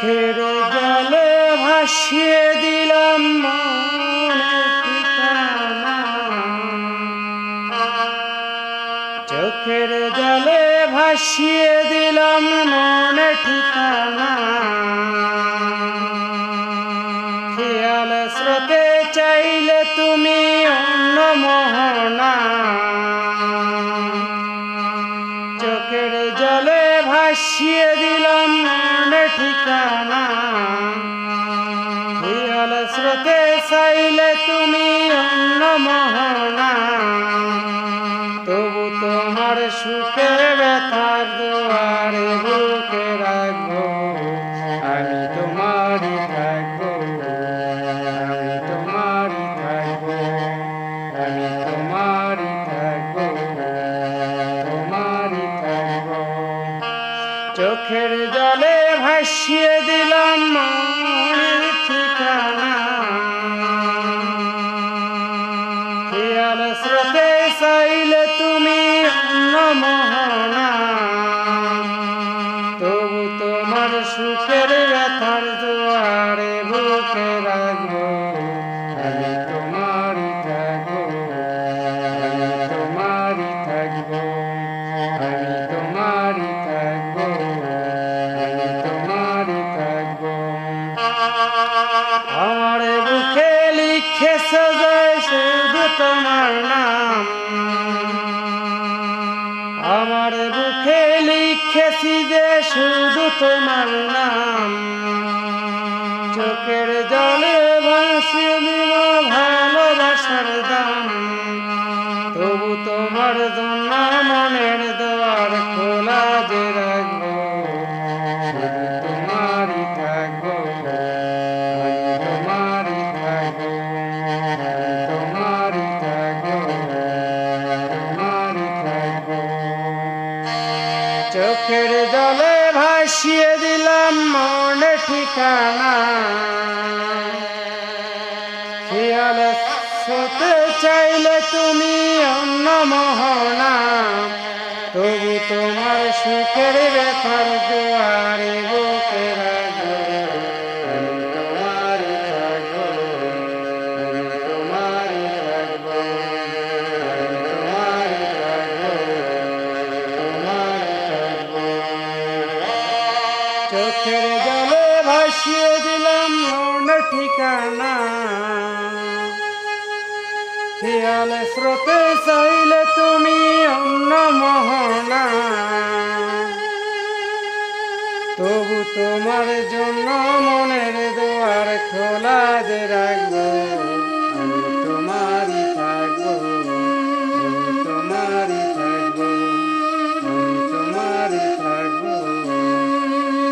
চোখের জলে ভাসিয়ে দিলাম মনের ঠিকানা, চোখের জলে ভাসিয়ে দিলাম মনের ঠিকানা। খেয়াল স্রোতে চাইলে তুমি অন্য মোহনা, চোখের জলে ভাসিয়ে দিলাম মনের ঠিকানা। খেয়াল স্রোতে চাইলে তুমি অন্য মোহনা, তবু তোমার সুখে ব্যথার দুয়ারে বুকে রাখবো, আমি তোমারই থাকবো, আমি তোমারই থাকবো, আমি তোমারই থাকবো, তোমারই থাকবো। চোখের জলে ভাসিয়ে দিলাম মনের ঠিকানা, খেয়াল স্রোতে চাইলে তুমি অন্য মোহনা, তবু তোমার সুখের ব্যথার দুয়ারে বুকে রাখবো, আমি তোমারই থাকবো, আমি তোমারই থাকবো, আমি তোমারই থাকবো, আমি তোমারই থাকবো। আমার বুকে লিখেছ যে শুধু তোমার নাম, আমার বুকে লিখেছি যে শুধু তোমার নাম। চোখের জলে ভাসিয়ে দিব ভালোবাসার দাম, তবু তোমার জন্য মনের দুয়ার খোলা যে রাখবো, শুধু তোমারই থাকবো, আমি তোমারই থাকবো, আমি তোমারই থাকবো, তোমারই থাকবো। চোখের জলে ভাসিয়ে দিলাম মনের ঠিকানা, খেয়াল স্রোতে চাইলে তুমি অন্য মোহনা, তবু তোমার সুখের ব্যথার দুয়ারে বুকে রাখবো, আমি তোমারই থাকবো, আমি তোমারই থাকবো, আমি তোমারই থাকবো, তোমারই থাকবো। চোখের জলে ভাসিয়ে দিলাম মনের ঠিকানা, খেয়াল স্রোতে চাইলে তুমি অন্য মোহনা, তবু তোমার জন্য মনের দুয়ার খোলা যে রাখবো, আমি তোমারই থাকবো, আমি তোমারই থাকবো, আমি তোমারই থাকবো,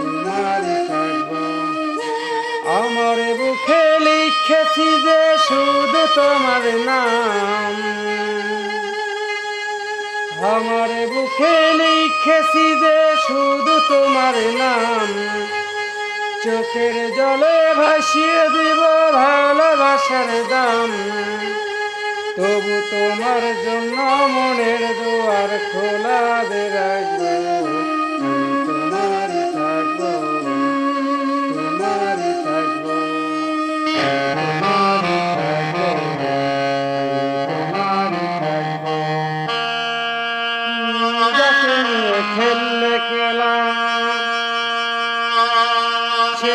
তোমারই থাকবো। আমার বুকে লিখেছি যে শুধু তোমার নাম, আমার বুকে লিখেছি যে শুধু তোমার নাম। চোখের জলে ভাসিয়ে দিব ভালোবাসার দাম, তবু তোমার জন্য মনের দুয়ার খোলা যে রাখবো, আমি তোমারই থাকবো, তোমারই থাকবো, তোমারই থাকবো, তোমারই থাকবো। যাকে নিয়ে খেললে খেলা, সে